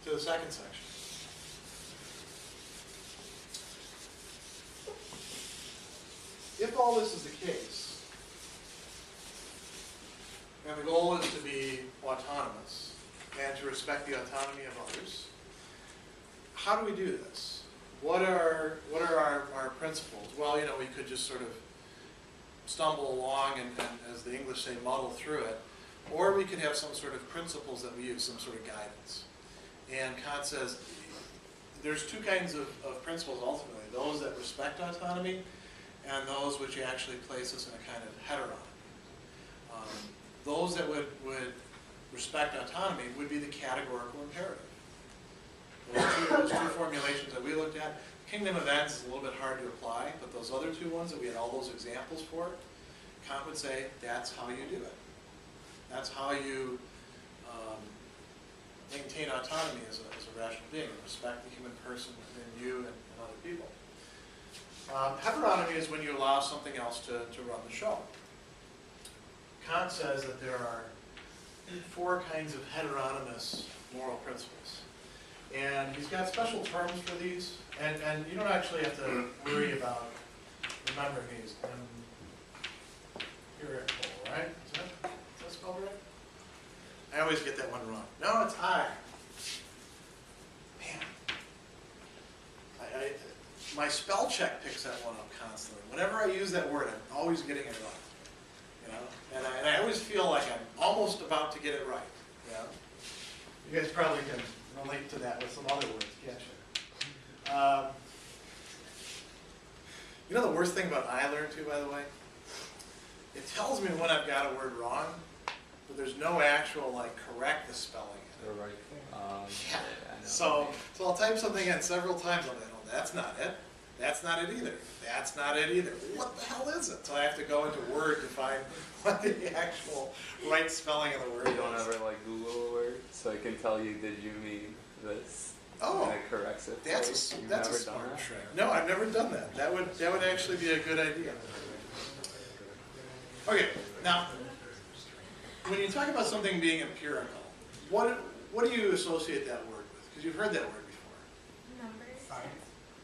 the second section. If all this is the case, and the goal is to be autonomous and to respect the autonomy of others, how do we do this? What are our principles? Well, we could just sort of stumble along and, as the English say, muddle through it, or we could have some sort of principles that we use, some sort of guidance. And Kant says there's two kinds of principles ultimately, those that respect autonomy and those which actually place us in a kind of heteronomy. Those that would respect autonomy would be the categorical imperative. Those two formulations that we looked at. Kingdom events is a little bit hard to apply, but those other two ones that we had all those examples for, Kant would say that's how you do it. That's how you maintain autonomy as a rational being, and respect the human person within you and other people. Heteronomy is when you allow something else to run the show. Kant says that there are 4 kinds of heteronomous moral principles. And he's got special terms for these, and you don't actually have to worry about remembering these. Empirical, right? Is that spelled right? I always get that one wrong. No, it's I. Man. My spell check picks that one up constantly. Whenever I use that word, I'm always getting it wrong. And I always feel like I'm almost about to get it right. You guys probably can relate to that with some other words, can't you? The worst thing about I learned too, by the way? It tells me when I've got a word wrong, but there's no actual correct the spelling in it. The right thing. Yeah. So I'll type something in several times. I'll be, no, that's not it. That's not it either. That's not it either. What the hell is it? So I have to go into Word to find what the actual right spelling of the word is. You don't ever Google a word, so I can tell you, did you mean this? Oh, and it corrects it. that's a smart trick. No, I've never done that. That would actually be a good idea. Okay, now when you talk about something being empirical, what do you associate that word with? Because you've heard that word before. Numbers. Science.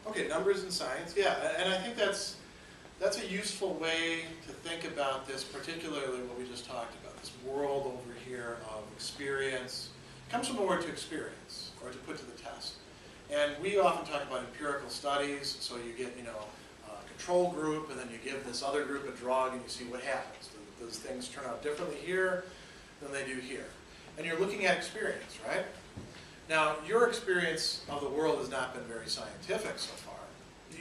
Okay, numbers and science, yeah, and I think that's a useful way to think about this, particularly what we just talked about, this world over here of experience. It comes from the word to experience, or to put to the test. And we often talk about empirical studies, so you get, a control group, and then you give this other group a drug, and you see what happens. Does things turn out differently here than they do here? And you're looking at experience, right? Now, your experience of the world has not been very scientific so far.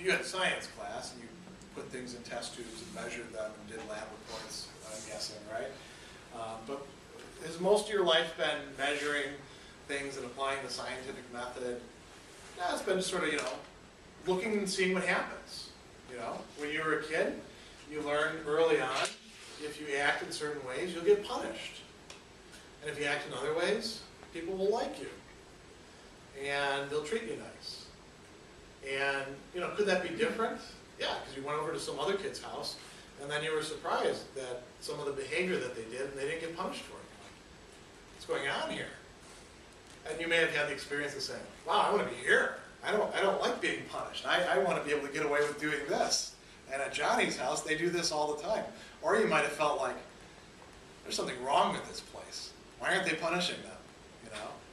You had science class, and you put things in test tubes and measured them and did lab reports, I'm guessing, right? But has most of your life been measuring things and applying the scientific method? No, it's been sort of, looking and seeing what happens. When you were a kid, you learned early on, if you act in certain ways, you'll get punished. And if you act in other ways, people will like you. And they'll treat you nice. And, could that be different? Yeah, because you went over to some other kid's house, and then you were surprised that some of the behavior that they did, and they didn't get punished for it. What's going on here? And you may have had the experience of saying, wow, I want to be here. I don't like being punished. I want to be able to get away with doing this. And at Johnny's house, they do this all the time. Or you might have felt like, there's something wrong with this place. Why aren't they punishing them?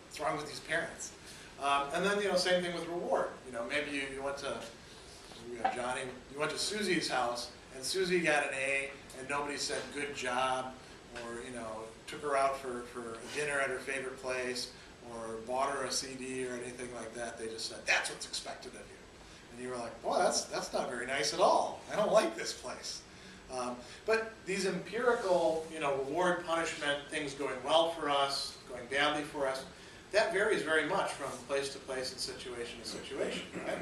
What's wrong with these parents? And then, same thing with reward. Maybe you went to, Johnny, you went to Susie's house, and Susie got an A, and nobody said good job, or, took her out for a dinner at her favorite place, or bought her a CD or anything like that. They just said, that's what's expected of you. And you were like, boy, that's not very nice at all. I don't like this place. But these empirical, reward, punishment, things going well for us, going badly for us, that varies very much from place to place and situation to situation, right?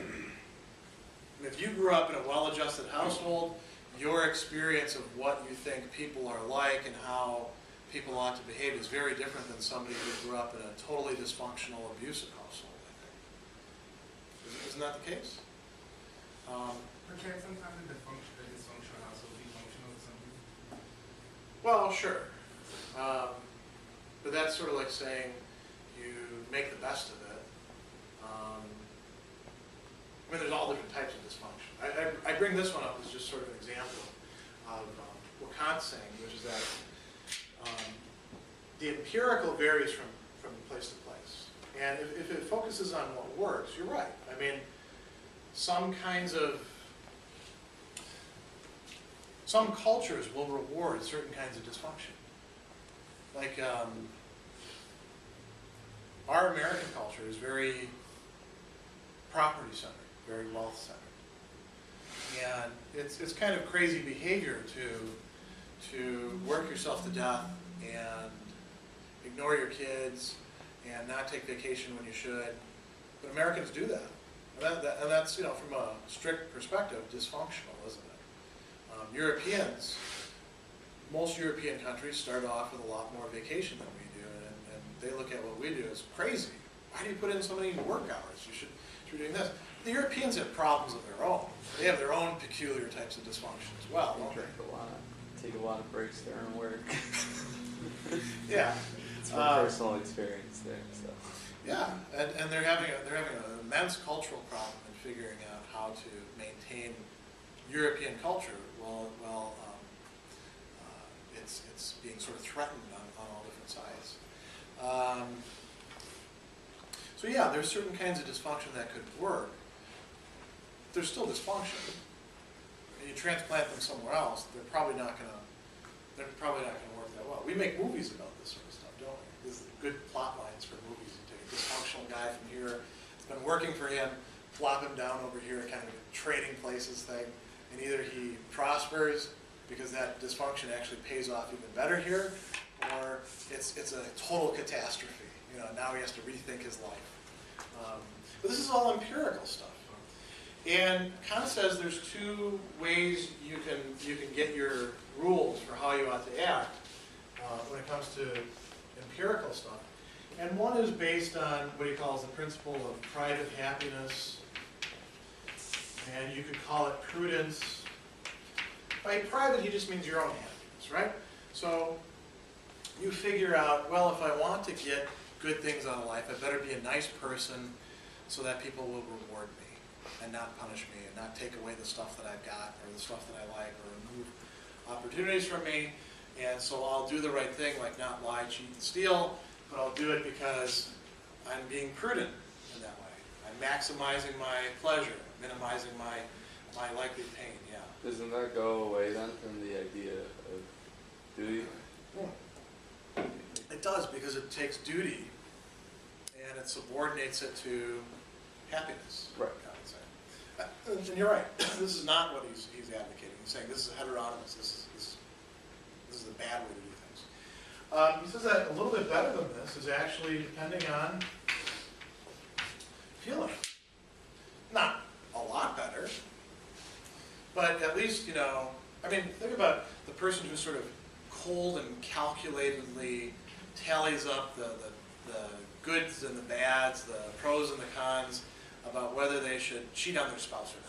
And if you grew up in a well-adjusted household, your experience of what you think people are like and how people ought to behave is very different than somebody who grew up in a totally dysfunctional, abusive household, I think. Isn't that the case? But can sometimes a dysfunctional household be functional to some people? Well, sure. But that's sort of like saying you make the best of it. There's all different types of dysfunction. I bring this one up as just sort of an example of what Kant's saying, which is that the empirical varies from place to place. And if it focuses on what works, you're right. Some cultures will reward certain kinds of dysfunction. Like our American culture is very property-centered, very wealth-centered. And it's kind of crazy behavior to work yourself to death and ignore your kids and not take vacation when you should. But Americans do that. And that's, from a strict perspective, dysfunctional, isn't it? Europeans, most European countries start off with a lot more vacation than we do, and they look at what we do as crazy. Why do you put in so many work hours? You should be doing this. The Europeans have problems of their own. They have their own peculiar types of dysfunction as well, don't they? Take a lot of breaks during work. Yeah. It's from personal experience there, so. Yeah, and they're having an immense cultural problem in figuring out how to maintain European culture while it's being sort of threatened on all different sides. So yeah, there's certain kinds of dysfunction that could work. There's still dysfunction. And you transplant them somewhere else, they're probably not going to work that well. We make movies about this sort of stuff, don't we? This is good plot lines for movies. You take a dysfunctional guy from here, it's been working for him, flop him down over here, kind of a trading places thing, and either he prospers because that dysfunction actually pays off even better here, or it's a total catastrophe. Now he has to rethink his life. But this is all empirical stuff. And Kant says there's two ways you can get your rules for how you ought to act when it comes to empirical stuff. And one is based on what he calls the principle of private happiness, and you could call it prudence. By private, he just means your own happiness, right? So you figure out, well, if I want to get good things out of life, I better be a nice person so that people will reward me and not punish me and not take away the stuff that I've got or the stuff that I like or remove opportunities from me. And so I'll do the right thing, like not lie, cheat, and steal, but I'll do it because I'm being prudent in that way. I'm maximizing my pleasure, minimizing my likely pain, yeah. Doesn't that go away then from the idea of duty? It does, because it takes duty and it subordinates it to happiness. Right. I would say. And you're right. This is not what he's advocating. He's saying this is heteronomous. This is the bad way to do things. He says that a little bit better than this is actually depending on feeling. Not a lot better, but at least, I mean, think about the person who sort of cold and calculatedly tallies up the goods and the bads, the pros and the cons about whether they should cheat on their spouse or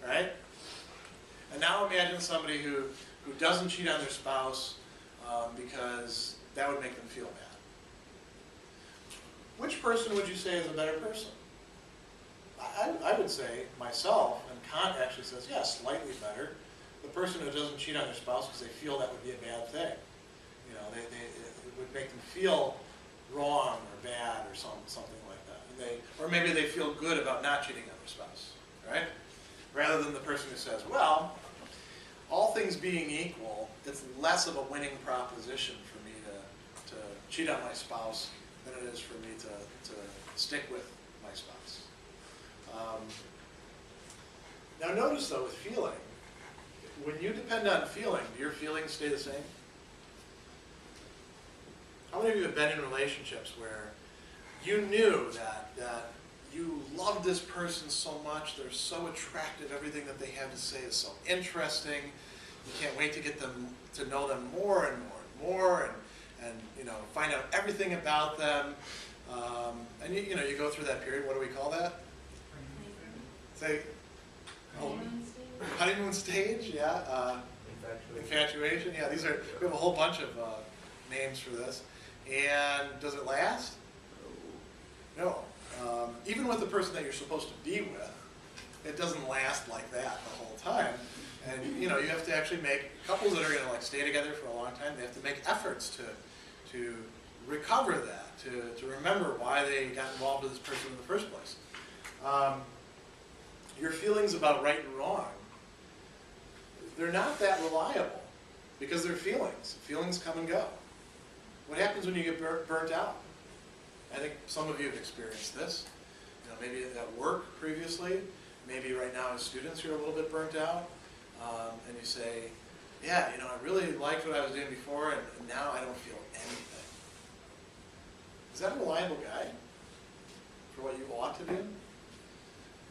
not. Right? And now imagine somebody who doesn't cheat on their spouse because that would make them feel bad. Which person would you say is a better person? I would say myself, and Kant actually says, yes, slightly better. The person who doesn't cheat on their spouse because they feel that would be a bad thing. It would make them feel wrong or bad or something like that. Or maybe they feel good about not cheating on their spouse, right? Rather than the person who says, well, all things being equal, it's less of a winning proposition for me to cheat on my spouse than it is for me to stick with my spouse. Now notice though, with feeling, when you depend on feeling, do your feelings stay the same? How many of you have been in relationships where you knew that you love this person so much, they're so attractive, everything that they have to say is so interesting, you can't wait to get them to know them more and more and more, and find out everything about them, and you go through that period. What do we call that? Say, honeymoon stage, yeah. Infatuation, yeah. We have a whole bunch of names for this. And does it last? No. Even with the person that you're supposed to be with, it doesn't last like that the whole time. And you have to actually make couples that are going to stay together for a long time. They have to make efforts to recover that, to remember why they got involved with this person in the first place. Your feelings about right and wrong, they're not that reliable because they're feelings. Feelings come and go. What happens when you get burnt out? I think some of you have experienced this. Maybe at work previously, maybe right now as students you're a little bit burnt out, and you say, yeah, I really liked what I was doing before, and now I don't feel anything. Is that a reliable guide for what you ought to do?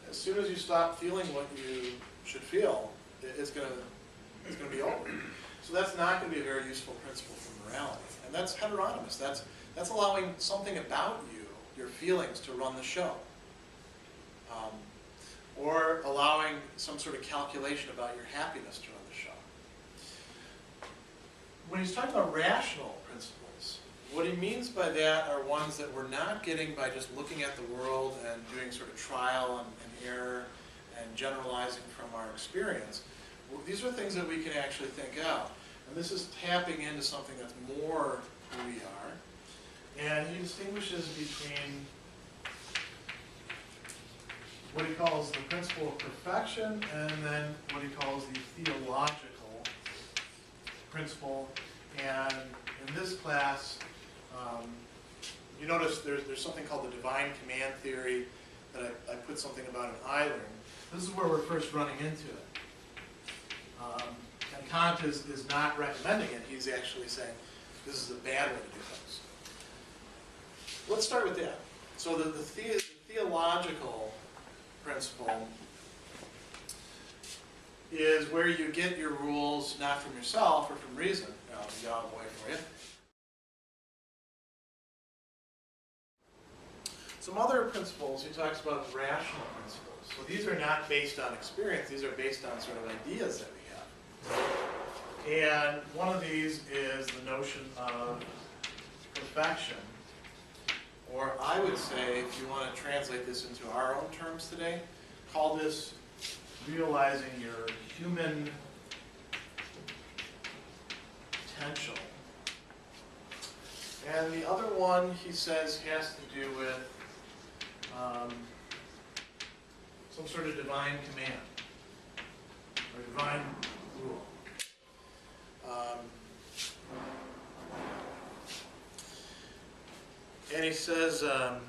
As soon as you stop feeling what you should feel, it's going to be over. So that's not going to be a very useful principle for morality. And that's heteronomous. That's allowing something about you, your feelings, to run the show. Or allowing some sort of calculation about your happiness to run the show. When he's talking about rational principles, what he means by that are ones that we're not getting by just looking at the world and doing sort of trial and error and generalizing from our experience. These are things that we can actually think out. And this is tapping into something that's more who we are. And he distinguishes between what he calls the principle of perfection and then what he calls the theological principle. And in this class, you notice there's something called the divine command theory that I put something about in I learned. This is where we're first running into it. And Kant is not recommending it. He's actually saying this is a bad way to do things. Let's start with that. So the theological principle is where you get your rules not from yourself or from reason. I'll get out of the way for you. Some other principles, he talks about rational principles. So these are not based on experience, these are based on sort of ideas that we have. And one of these is the notion of perfection. Or I would say, if you want to translate this into our own terms today, call this realizing your human potential. And the other one, he says, has to do with some sort of divine command or divine rule. And he says, or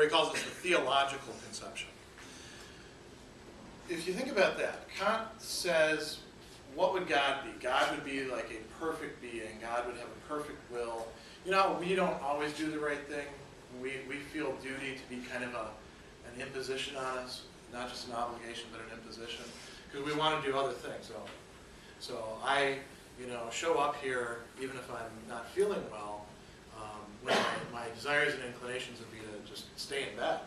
he calls this the theological conception. If you think about that, Kant says, what would God be? God would be like a perfect being. God would have a perfect will. You know, we don't always do the right thing. We feel duty to be kind of an imposition on us, not just an obligation, but an imposition, because we want to do other things. So I, show up here even if I'm not feeling well, when my desires and inclinations would be to just stay in bed.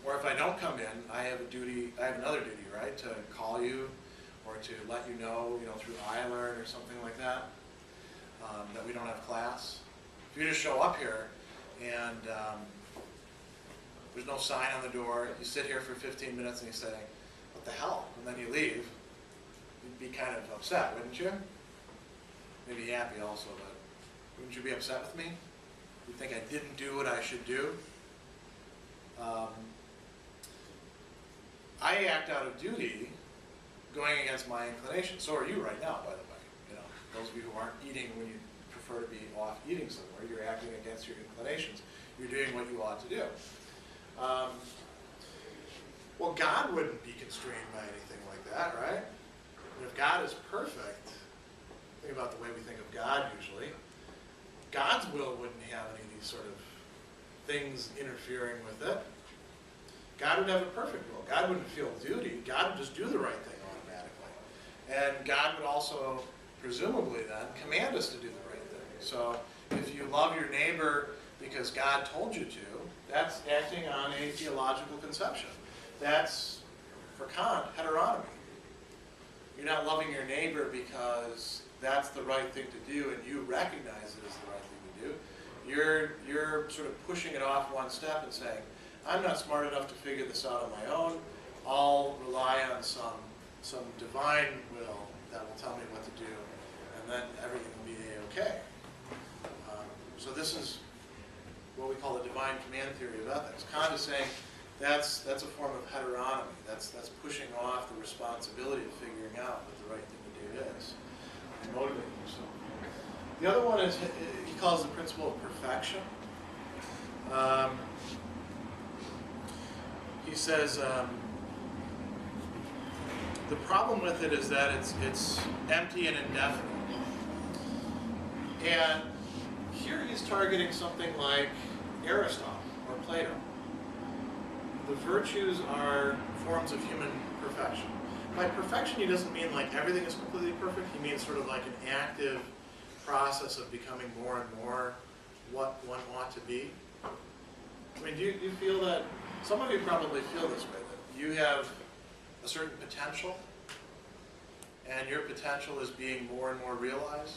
Or if I don't come in, I have another duty, right, to call you or to let you know, through iLearn or something like that, that we don't have class. If you just show up here and there's no sign on the door, you sit here for 15 minutes and you say, what the hell? And then you leave, you'd be kind of upset, wouldn't you? Maybe happy also, but wouldn't you be upset with me? You'd think I didn't do what I should do? I act out of duty going against my inclination. So are you right now, by the way. Those of you who aren't eating when you prefer to be off eating somewhere, you're acting against your inclinations. You're doing what you ought to do. Well, God wouldn't be constrained by anything like that, right? If God is perfect, think about the way we think of God usually, God's will wouldn't have any of these sort of things interfering with it. God would have a perfect will. God wouldn't feel duty. God would just do the right thing automatically. And God would also, presumably then, command us to do the right thing. So if you love your neighbor because God told you to, that's acting on a theological conception. That's, for Kant, heteronomy. You're not loving your neighbor because that's the right thing to do and you recognize it as the right thing to do. You're sort of pushing it off one step and saying, I'm not smart enough to figure this out on my own. I'll rely on some divine will that will tell me what to do, and then everything will be okay. So this is what we call the divine command theory of ethics. Kant is saying that's a form of heteronomy. That's pushing off the responsibility of figuring out what the right thing to do is and motivating yourself. The other one is he calls the principle of perfection. He says the problem with it is that it's empty and indefinite. And here he's targeting something like Aristotle or Plato. The virtues are forms of human perfection. By perfection, he doesn't mean like everything is completely perfect. He means sort of like an active process of becoming more and more what one ought to be. I mean, do you feel that? Some of you probably feel this way, that you have a certain potential, and your potential is being more and more realized.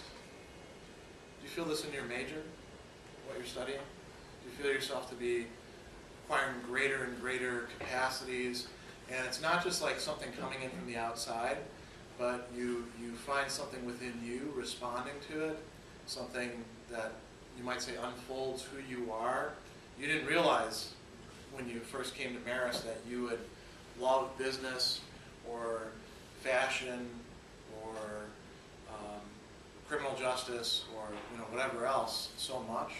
Do you feel this in your major, what you're studying? Do you feel yourself to be acquiring greater and greater capacities? And it's not just like something coming in from the outside, but you find something within you responding to it, something that you might say unfolds who you are. You didn't realize when you first came to Marist that you would love business or fashion or criminal justice or whatever else so much,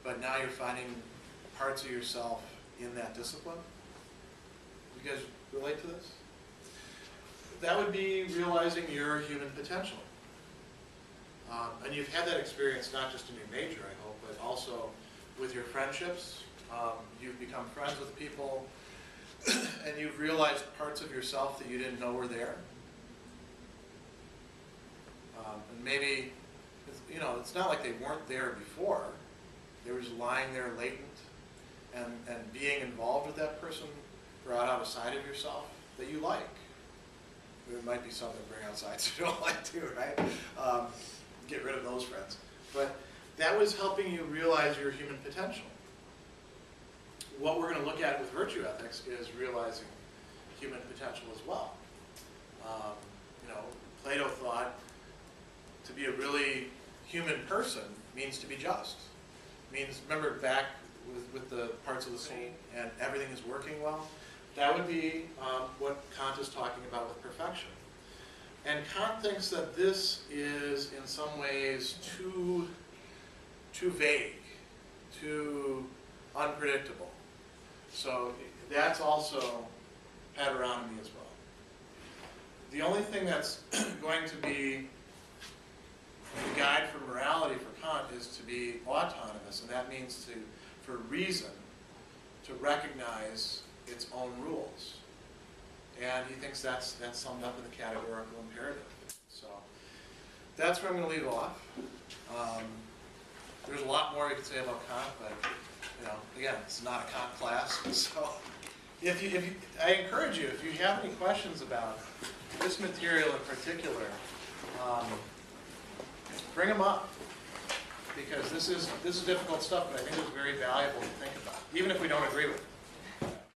but now you're finding parts of yourself in that discipline. You guys relate to this? That would be realizing your human potential. And you've had that experience not just in your major, I hope, but also with your friendships. You've become friends with people, and you've realized parts of yourself that you didn't know were there. And maybe, it's not like they weren't there before. They were just lying there latent, and being involved with that person brought out a side of yourself that you like. There might be some that bring out sides you don't like too, right? Get rid of those friends. But that was helping you realize your human potential. What we're going to look at with virtue ethics is realizing human potential as well. Plato thought to be a really human person means to be just. means, remember back with the parts of the soul and everything is working well? That would be what Kant is talking about with perfection. And Kant thinks that this is in some ways too vague, too unpredictable. So that's also heteronomy as well. The only thing that's going to be the guide for morality for Kant is to be autonomous, and that means for reason to recognize its own rules. And he thinks that's summed up in the categorical imperative. So that's where I'm going to leave off. There's a lot more we could say about Kant, but again, it's not a Kant class. So I encourage you, if you have any questions about this material in particular, bring them up, because this is difficult stuff, but I think it's very valuable to think about, even if we don't agree with it.